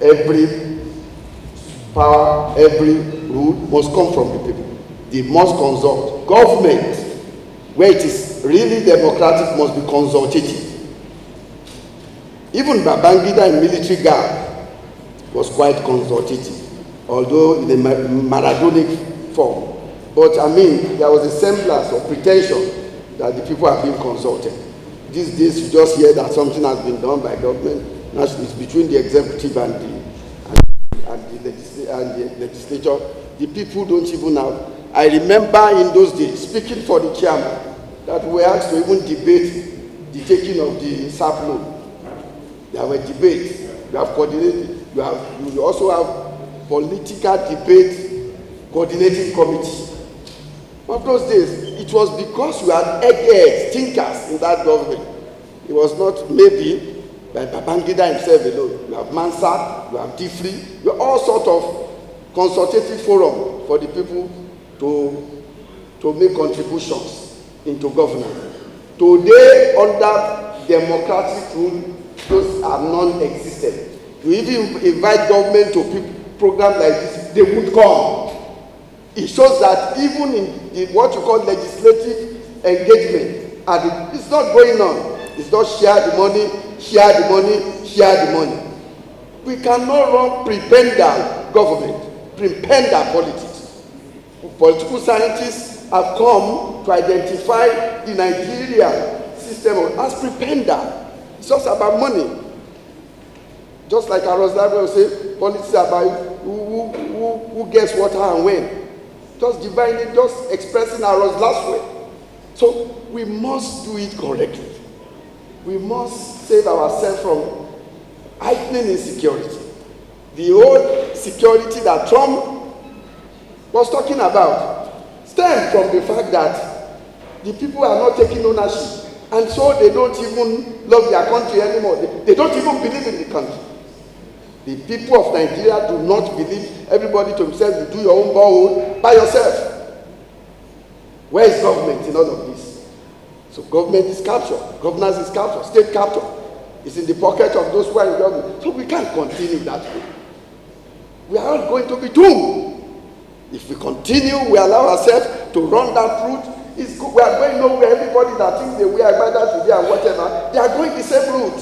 every power, every rule must come from the people. They must consult. Government, where it is really democratic, must be consultative. Even Babangida in military garb was quite consultative, although in a Maradonic form. But I mean, there was a semblance of pretension that the people are being consulted. These days, you just hear that something has been done by government. Now it's between the executive and the legislature. The people don't even have. I remember in those days, speaking for the chairman, that we were asked to even debate the taking of the SAP loan. There were debates. You have coordinated. You also have political debate coordinating committee. Of those days, it was because you had eggheads, thinkers in that government. It was not maybe by Babangida himself alone. You have Mansa, you have Tifri, you have all sorts of consultative forum for the people to make contributions into governance. Today, under democratic rule, those are non-existent. You even invite government to programs like this, they would come. It shows that even in what you call legislative engagement, it's not going on. It's not share the money, share the money, share the money. We cannot run prepender government, prepender politics. Political scientists have come to identify the Nigerian system as prepender. It's just about money. Just like Aroslavia will say, politics is about who gets what, how, and when. Just dividing, just expressing our last way. So we must do it correctly. We must save ourselves from heightening insecurity. The old security that Trump was talking about stems from the fact that the people are not taking ownership, and so they don't even love their country anymore. They don't even believe in the country. The people of Nigeria do not believe. Everybody to himself, you do your own borehole by yourself. Where is government in all of this? So government is captured, governance is captured, state captured. It's in the pocket of those who are in government. So we can't continue that way. We are all going to be doomed. If we continue, we allow ourselves to run that route, we are going nowhere. Everybody that thinks they wear Agbada today and whatever, they are going the same route.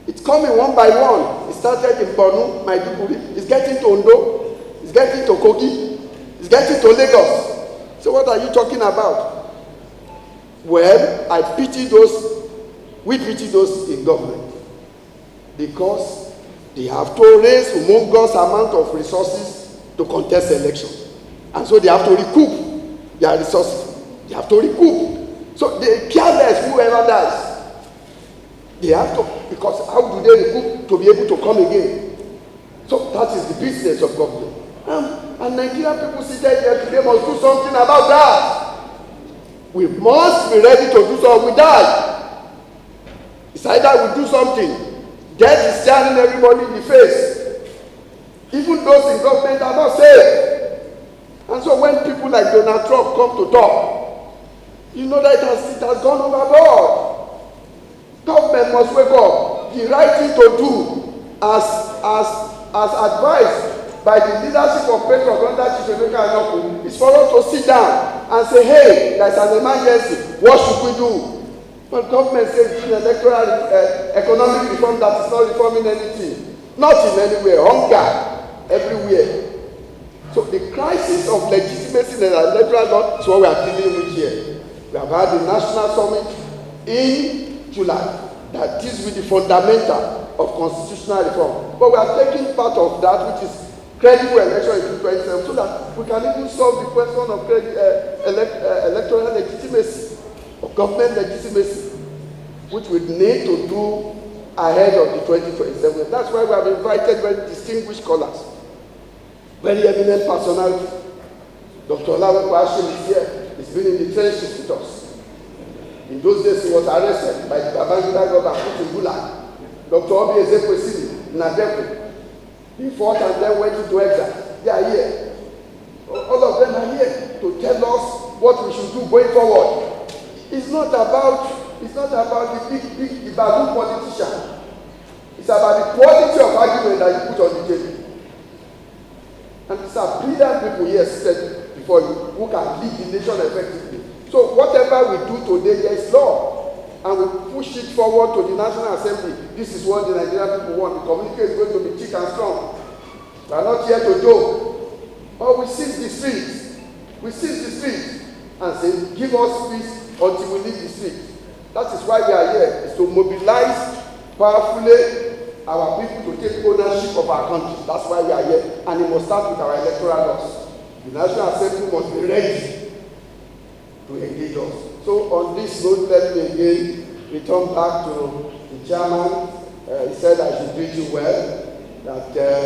It's coming one by one. It started in Borno, Maiduguri. It's getting to Ondo. It's getting to Kogi. It's getting to Lagos. So what are you talking about? Well, we pity those in government because they have to raise humongous amount of resources to contest elections. And so they have to recoup their resources. They have to recoup. So they care less whoever dies. They have to, because how do they recoup to be able to come again? So that is the business of government. And Nigerian people seated here today must do something about that. We must be ready to do so or we die. It's either we do something. Death is staring everybody in the face. Even those in government are not safe. And so when people like Donald Trump come to talk, you know that it has gone overboard. Government must wake up. The right thing to do, as advised by the leadership of Petro under Chief is for us to sit down and say, hey, there's an emergency. What should we do? But government says in electoral economic reform that is not reforming anything. Not in anywhere. Hunger everywhere. So the crisis of legitimacy in the electoral law is what we are dealing with here. We have had the national summit in July that deals with the fundamental of constitutional reform. But we are taking part of that, which is credible election in 2027, so that we can even solve the question of electoral legitimacy or government legitimacy, which we need to do ahead of the 2027. That's why we have invited very distinguished scholars, very eminent personalities. Dr. Olawepo Ashim is here. He's been in the trenches with us. In those days, he was arrested by the Babangida government, put in Gulag. Dr. Obi Ezekwesili in Adepo. He fought and then went into exile. They are here. All of them are here to tell us what we should do going forward. It's not about the big baboon politician. It's about the quality of argument that you put on the table. And these are brilliant people here seated before you who can lead the nation effectively. So whatever we do today, there is law, and we push it forward to the National Assembly. This is what the Nigerian people want. The communique is going to be thick and strong. We are not here to joke. But we seize the streets. We seize the streets and say, give us peace until we leave the streets. That is why we are here, is to mobilize powerfully our people to take ownership of our country. That's why we are here. And it must start with our electoral laws. The National Assembly must be ready to engage us. So on this note, let me again return back to the chairman. He said I should greet you well, that